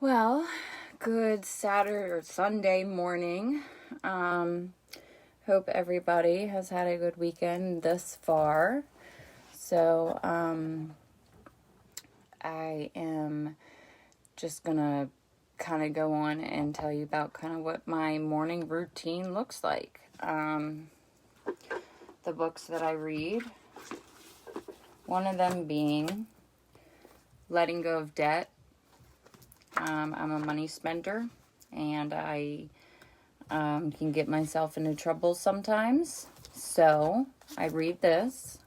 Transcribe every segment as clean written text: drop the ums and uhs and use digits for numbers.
Well, good Saturday or Sunday morning. Hope everybody has had a good weekend thus far. So, I am just gonna kind of go on and tell you about kind of what my morning routine looks like. The books that I read, one of them being Letting Go of Debt. I'm a money spender, and I can get myself into trouble sometimes. So I read this.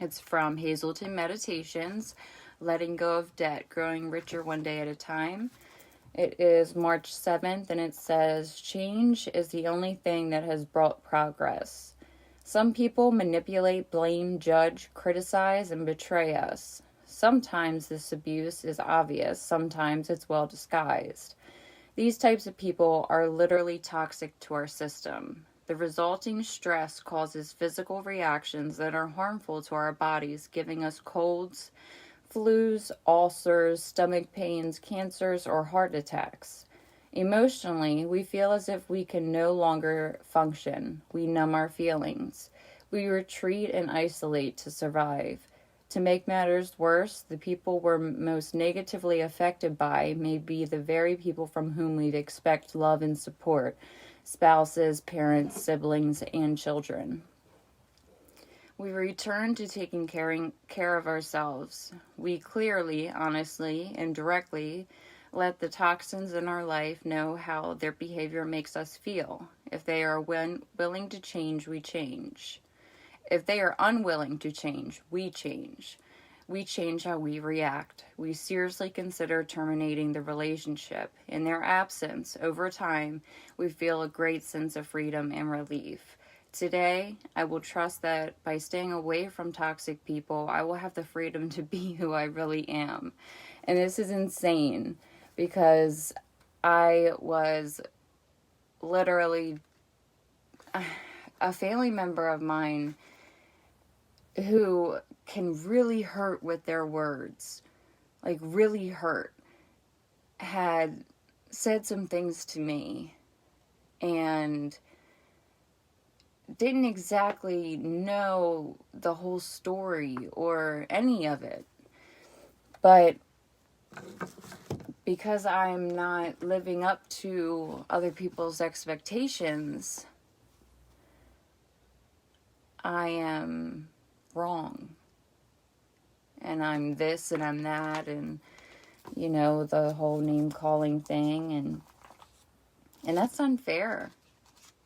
It's from Hazelton Meditations, Letting Go of Debt, Growing Richer One Day at a Time. It is March 7th, and it says, change is the only thing that has brought progress. Some people manipulate, blame, judge, criticize, and betray us. Sometimes this abuse is obvious, sometimes it's well disguised. These types of people are literally toxic to our system. The resulting stress causes physical reactions that are harmful to our bodies, giving us colds, flus, ulcers, stomach pains, cancers, or heart attacks. Emotionally, we feel as if we can no longer function. We numb our feelings. We retreat and isolate to survive. To make matters worse, the people we're most negatively affected by may be the very people from whom we'd expect love and support: spouses, parents, siblings, and children. We return to taking care of ourselves. We clearly, honestly, and directly let the toxins in our life know how their behavior makes us feel. If they are willing to change, we change. If they are unwilling to change, we change. We change how we react. We seriously consider terminating the relationship. In their absence, over time, we feel a great sense of freedom and relief. Today, I will trust that by staying away from toxic people, I will have the freedom to be who I really am. And this is insane because I was literally a family member of mine who can really hurt with their words, like really hurt, had said some things to me and didn't exactly know the whole story or any of it. But because I'm not living up to other people's expectations, I am wrong. And I'm this and I'm that, and the whole name calling thing, and that's unfair.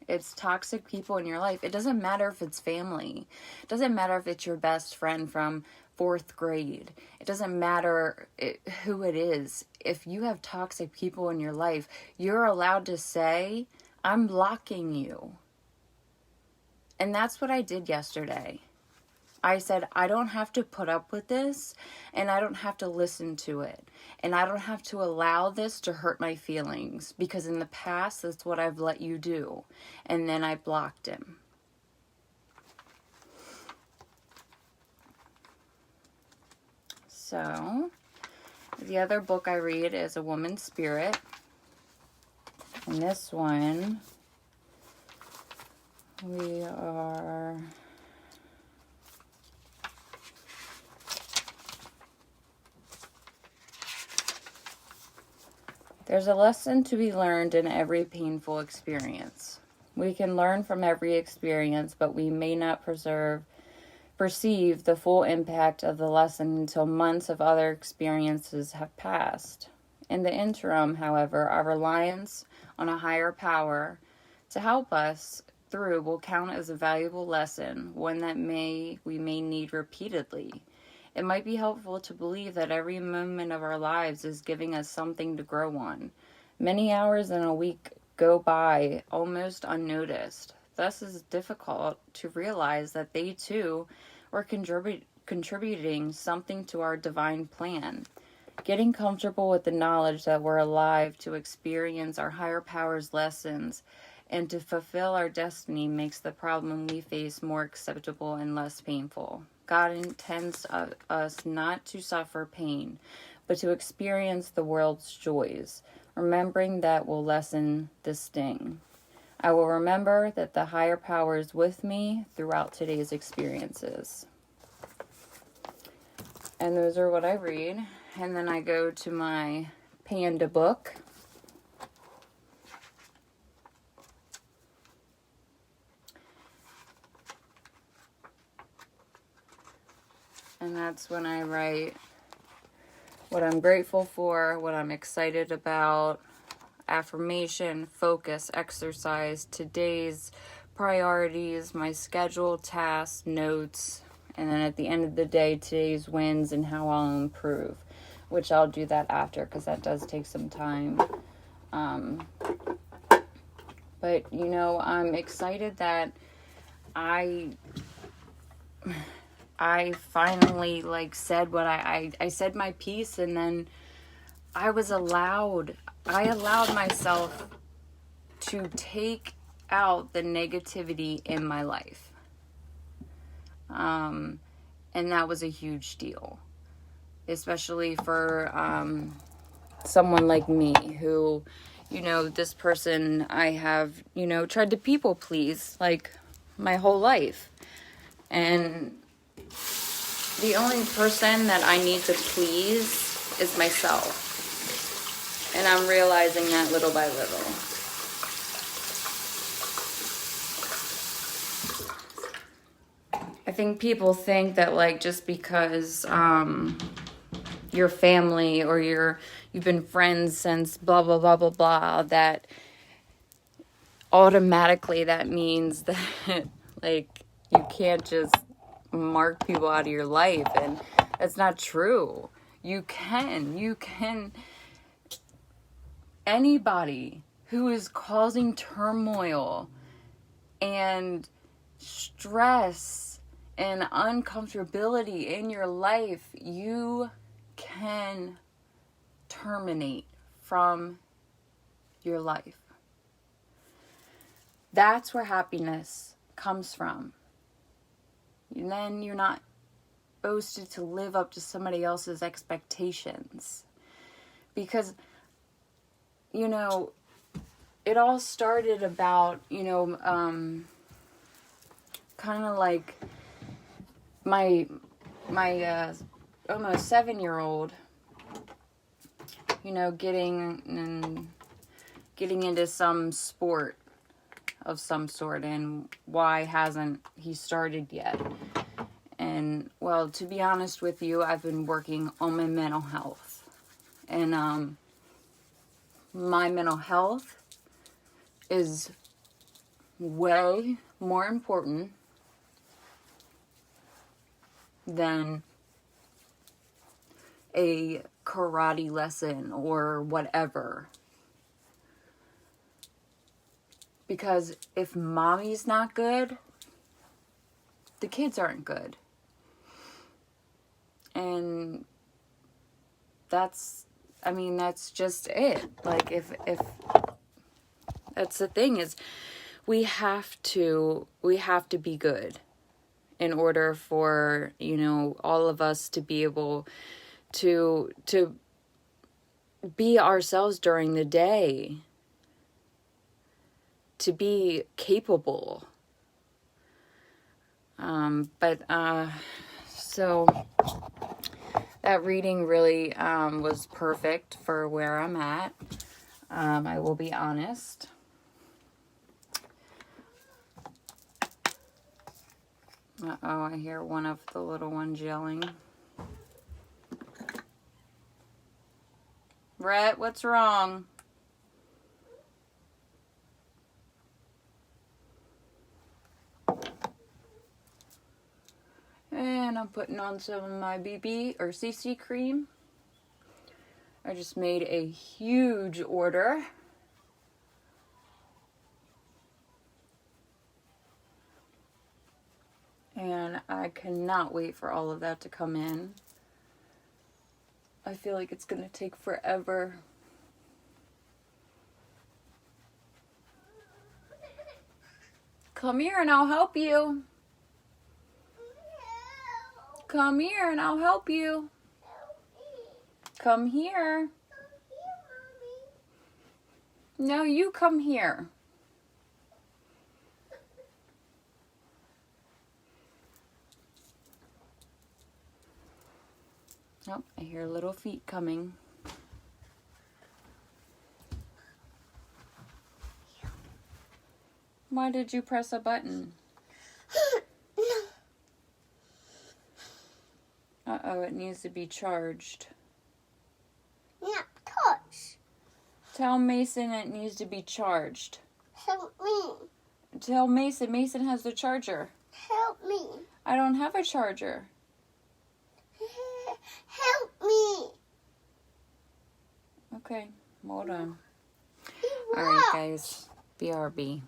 It's toxic people in your life. It doesn't matter if it's family. It doesn't matter if it's your best friend from 4th grade. It doesn't matter who it is. If you have toxic people in your life, you're allowed to say, I'm blocking you. And that's what I did yesterday. I said, I don't have to put up with this, and I don't have to listen to it, and I don't have to allow this to hurt my feelings, because in the past, that's what I've let you do. And then I blocked him. So, the other book I read is A Woman's Spirit. And this one, we are... There's a lesson to be learned in every painful experience. We can learn from every experience, but we may not perceive the full impact of the lesson until months of other experiences have passed. In the interim, however, our reliance on a higher power to help us through will count as a valuable lesson, one that we may need repeatedly. It might be helpful to believe that every moment of our lives is giving us something to grow on. Many hours in a week go by almost unnoticed. Thus, it is difficult to realize that they too were contributing something to our divine plan. Getting comfortable with the knowledge that we're alive to experience our higher power's lessons and to fulfill our destiny makes the problem we face more acceptable and less painful. God intends us not to suffer pain, but to experience the world's joys. Remembering that will lessen the sting. I will remember that the higher power is with me throughout today's experiences. And those are what I read. And then I go to my panda book. And that's when I write what I'm grateful for, what I'm excited about, affirmation, focus, exercise, today's priorities, my schedule, tasks, notes, and then at the end of the day, today's wins and how I'll improve, which I'll do that after because that does take some time. But, you know, I'm excited that I finally, like, said what I said my piece, and then I allowed myself to take out the negativity in my life. And that was a huge deal, especially for someone like me who, you know, this person I have, you know, tried to people please like my whole life. And the only person that I need to please is myself. And I'm realizing that little by little. I think people think that, like, just because your family or you've been friends since blah, blah, blah, blah, blah, that automatically that means that, like, you can't just mark people out of your life. And that's not true. You can. Anybody who is causing turmoil and stress and uncomfortability in your life, you can terminate from your life. That's where happiness comes from. And then you're not boasted to live up to somebody else's expectations. Because, you know, it all started about, you know, kind of like my almost 7-year-old, you know, getting into some sport of some sort, and why hasn't he started yet? And, well, to be honest with you, I've been working on my mental health. And my mental health is way more important than a karate lesson or whatever. Because if mommy's not good, the kids aren't good. And that's just it. Like, if that's the thing, is we have to be good in order for, you know, all of us to be able to be ourselves during the day, to be capable. So that reading really was perfect for where I'm at. I will be honest. Uh-oh, I hear one of the little ones yelling. Rhett, what's wrong? And I'm putting on some of my BB or CC cream. I just made a huge order. And I cannot wait for all of that to come in. I feel like it's going to take forever. Come here and I'll help you. Come here and I'll help you. Come here. No, you come here. Oh, I hear little feet coming. Why did you press a button? Uh-oh, it needs to be charged. Not touch. Tell Mason it needs to be charged. Help me. Tell Mason. Mason has the charger. Help me. I don't have a charger. Help me. Okay, hold on. What? All right, guys. BRB.